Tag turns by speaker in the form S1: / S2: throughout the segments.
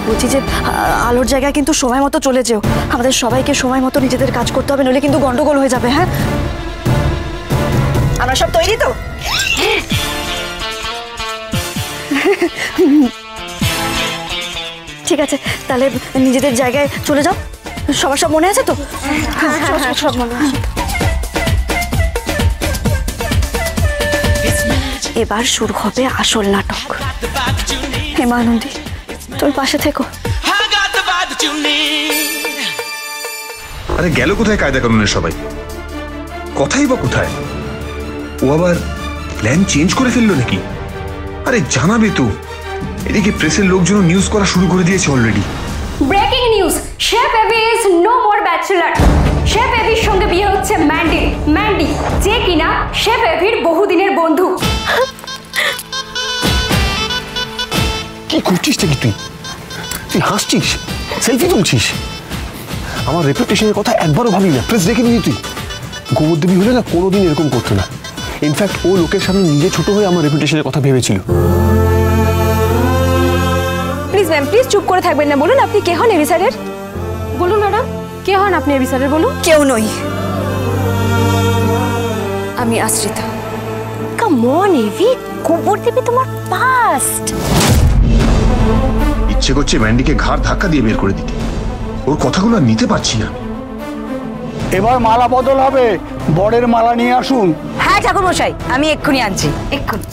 S1: বলছি যে আলোর জায়গায় কিন্তু সময় মতো চলে যেও। আমাদের সবাইকে সময় মতো নিজেদের কাজ করতে হবে, নইলে কিন্তু গন্ডগোল হয়ে যাবে। হ্যাঁ, আমরা সব তৈরি তো? ঠিক আছে, তাহলে নিজেদের জায়গায় চলে যাও। সবার সব মনে আছে তো? সব মনে আছে। এবার শুরু হবে আসল নাটক। হেমা আনন্দী, তোর পাশে থেকো।
S2: আরে গেল কোথায় কায়দা কানুনের সবাই? কথাই বা কোথায়? ও আবার প্ল্যান চেঞ্জ করে ফেললো নাকি? আরে জানাবে তো। এদিকে প্রেসের লোকজন নিউজ করা শুরু করে দিয়েছে already.
S3: Breaking news, chef Avi is no more bachelor. Chef এভির সঙ্গে বিয়ে হচ্ছে ম্যান্ডি, যে কিনা শেফ এভির বহুদিনের বন্ধু।
S4: কি করছিস নাকি তুই? তুই হাসছিস, সেলফি তুলছিস। আমার রেপুটেশনের কথা একবারও ভাবি না। প্রেস দেখে নিবি তুই? গোবরদেবী হলে না কোনোদিন এরকম করতো না। ইনফ্যাক্ট ও লোকের সামনে নিজে ছোট হয়ে আমার রেপুটেশনের কথা ভেবেছিল।
S3: প্লিজ ম্যাম, প্লিজ চুপ করে থাকবেন না। বলুন আপনি কে হন এভি স্যারের? বলুন ম্যাডাম, কে হন আপনি এভি স্যারের? বলুন।
S1: কেউ নই, আমি আশ্রিতা।
S3: কাম অন এভি, গোবরদেবী তোমার পাস্ট।
S2: ইচ্ছে করছে ম্যান্ডিকে ঘাড় ধাক্কা দিয়ে বের করে দিতে। ওর কথাগুলো আর নিতে পারছি না।
S5: এবার মালা বদল হবে, বরের মালা নিয়ে আসুন।
S6: হ্যাঁ ঠাকুরমশাই, আমি এক্ষুনি আনছি, এক্ষুনি।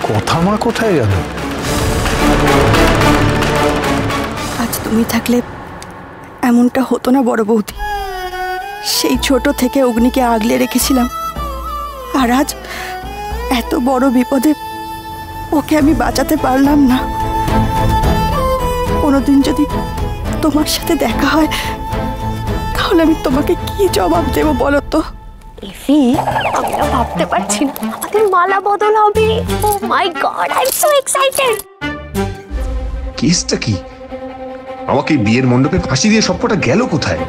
S4: কথা মা কোথায় গেল?
S1: আজ তুমি থাকলে এমনটা হতো না বড় বৌদি। সেই ছোট থেকে অগ্নিকে আগলে রেখেছিলাম, আর আজ এত বড় বিপদে ওকে আমি বাঁচাতে পারলাম না। কোনোদিন যদি তোমার সাথে দেখা হয়, তাহলে আমি তোমাকে কি জবাব দেব বলো তো?
S3: এভি, আমরা ভাবতে পারছি না আমাদের মালা বদল হবে। Oh my God, I am so excited.
S2: কেসটা কি? আমাকে বিয়ের মণ্ডপে ফাঁসি দিয়ে সবকটা গেল কোথায়?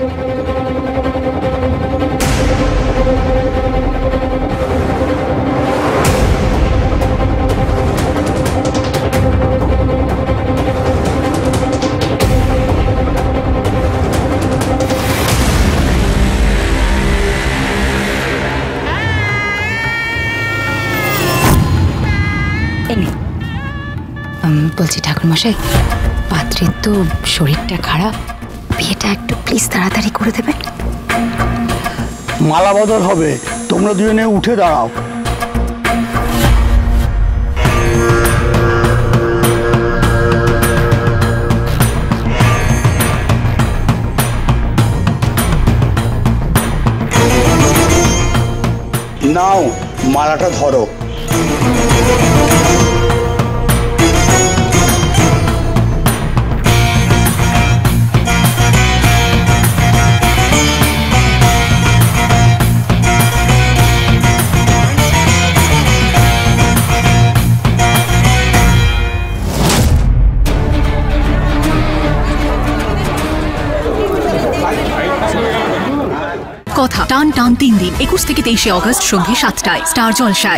S6: বলছি ঠাকুরমশাই, পাত্রের তো শরীরটা খারাপ, বিয়েটা একটু প্লিজ তাড়াতাড়ি করে দেবেন।
S5: মালা বদল হবে, তোমরা দুজনে উঠে দাঁড়াও। নাও মালাটা ধরো।
S7: কথা টান টান 3 দিন 21 থেকে 23 অগস্ট সন্ধ্যে 7টায় স্টার জলসায়।